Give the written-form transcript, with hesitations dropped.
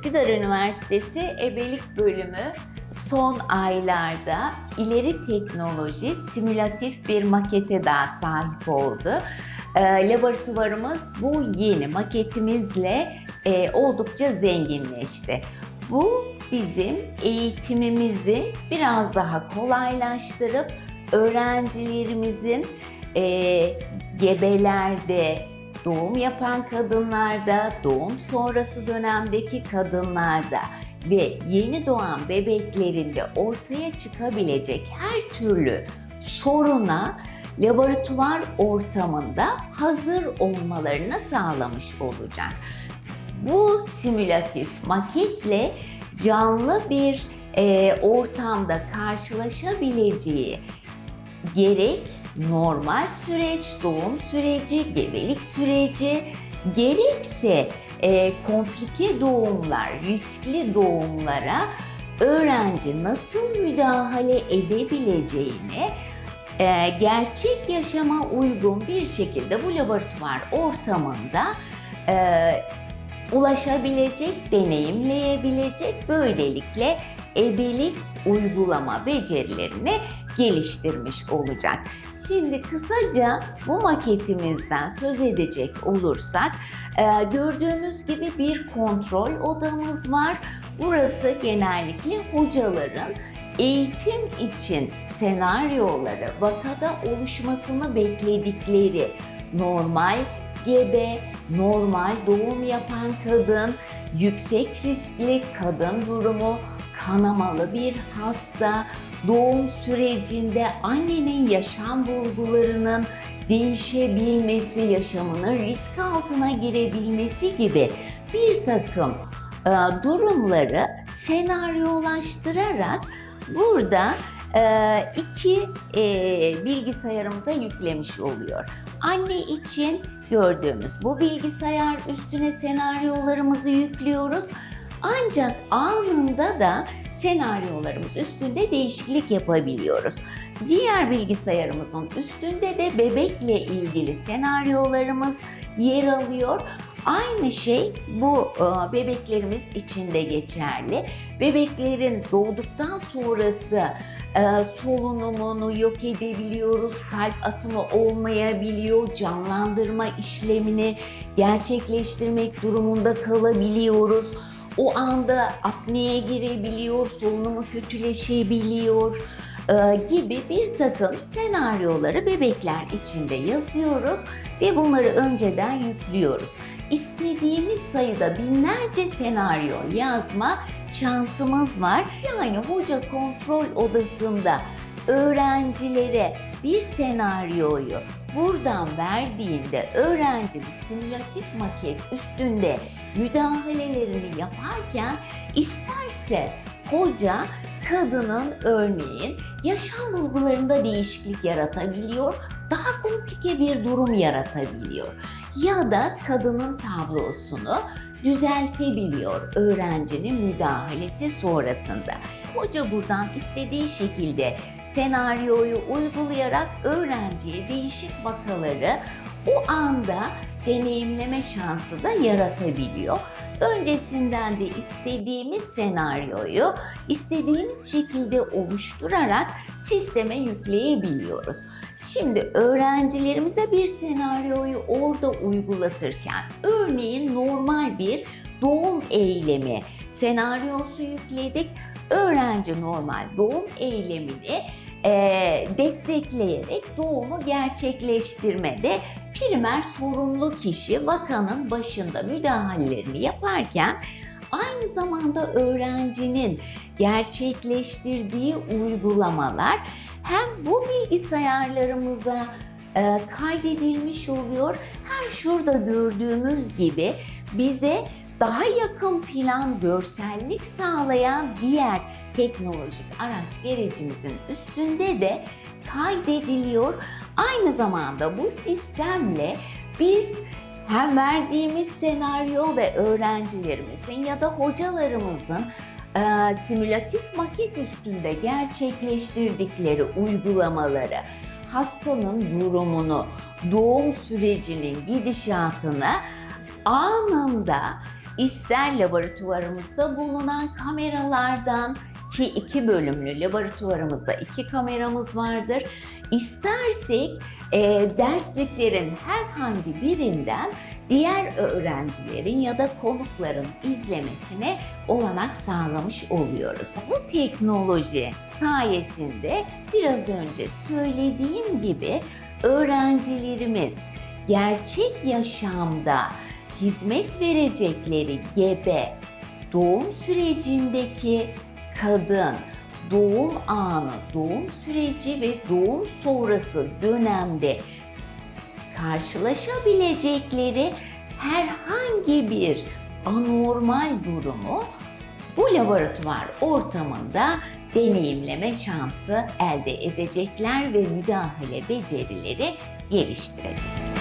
Üsküdar Üniversitesi Ebelik Bölümü son aylarda ileri teknoloji simülatif bir makete daha sahip oldu. Laboratuvarımız bu yeni maketimizle oldukça zenginleşti. Bu bizim eğitimimizi biraz daha kolaylaştırıp öğrencilerimizin gebelerde, doğum yapan kadınlarda, doğum sonrası dönemdeki kadınlarda ve yeni doğan bebeklerinde ortaya çıkabilecek her türlü soruna laboratuvar ortamında hazır olmalarını sağlamış olacak. Bu simülatif maketle canlı bir ortamda karşılaşabileceği gerek normal süreç, doğum süreci, gebelik süreci, gerekse komplike doğumlar, riskli doğumlara öğrenci nasıl müdahale edebileceğini gerçek yaşama uygun bir şekilde bu laboratuvar ortamında ulaşabilecek, deneyimleyebilecek, böylelikle ebelik uygulama becerilerini geliştirmiş olacak. Şimdi kısaca bu maketimizden söz edecek olursak, gördüğünüz gibi bir kontrol odamız var. Burası genellikle hocaların eğitim için senaryoları, vakada oluşmasını bekledikleri normal gebe, normal doğum yapan kadın, yüksek riskli kadın durumu, kanamalı bir hasta, doğum sürecinde annenin yaşam bulgularının değişebilmesi, yaşamının risk altına girebilmesi gibi bir takım durumları senaryolaştırarak burada iki bilgisayarımıza yüklemiş oluyor. Anne için gördüğümüz bu bilgisayar üstüne senaryolarımızı yüklüyoruz. Ancak anında da senaryolarımız üstünde değişiklik yapabiliyoruz. Diğer bilgisayarımızın üstünde de bebekle ilgili senaryolarımız yer alıyor. Aynı şey bu bebeklerimiz için de geçerli. Bebeklerin doğduktan sonrası solunumunu yok edebiliyoruz, kalp atımı olmayabiliyor, canlandırma işlemini gerçekleştirmek durumunda kalabiliyoruz. O anda apneye girebiliyor, solunumu kötüleşebiliyor gibi bir takım senaryoları bebekler içinde yazıyoruz ve bunları önceden yüklüyoruz. İstediğimiz sayıda binlerce senaryo yazma şansımız var. Yani hoca kontrol odasında öğrencilere bir senaryoyu buradan verdiğinde öğrencimiz simülatif maket üstünde müdahalelerini yaparken isterse hoca kadının örneğin yaşam bulgularında değişiklik yaratabiliyor, daha komplike bir durum yaratabiliyor ya da kadının tablosunu düzeltebiliyor öğrencinin müdahalesi sonrasında. Hoca buradan istediği şekilde senaryoyu uygulayarak öğrenciye değişik vakaları o anda deneyimleme şansı da yaratabiliyor. Öncesinden de istediğimiz senaryoyu istediğimiz şekilde oluşturarak sisteme yükleyebiliyoruz. Şimdi öğrencilerimize bir senaryoyu orada uygulatırken, örneğin normal bir doğum eylemi senaryosu yükledik. Öğrenci normal doğum eylemini destekleyerek doğumu gerçekleştirmede primer sorumlu kişi vakanın başında müdahalelerini yaparken aynı zamanda öğrencinin gerçekleştirdiği uygulamalar hem bu bilgisayarlarımıza kaydedilmiş oluyor hem şurada gördüğümüz gibi bize daha yakın plan görsellik sağlayan diğer teknolojik araç gerecimizin üstünde de kaydediliyor. Aynı zamanda bu sistemle biz hem verdiğimiz senaryo ve öğrencilerimizin ya da hocalarımızın simülatif maket üstünde gerçekleştirdikleri uygulamaları, hastanın durumunu, doğum sürecinin gidişatını anında ister laboratuvarımızda bulunan kameralardan, ki 2 bölümlü laboratuvarımızda 2 kameramız vardır. İstersek dersliklerin herhangi birinden diğer öğrencilerin ya da konukların izlemesine olanak sağlamış oluyoruz. Bu teknoloji sayesinde biraz önce söylediğim gibi öğrencilerimiz gerçek yaşamda hizmet verecekleri gebe, doğum sürecindeki kadın, doğum anı, doğum süreci ve doğum sonrası dönemde karşılaşabilecekleri herhangi bir anormal durumu bu laboratuvar ortamında deneyimleme şansı elde edecekler ve müdahale becerileri geliştirecekler.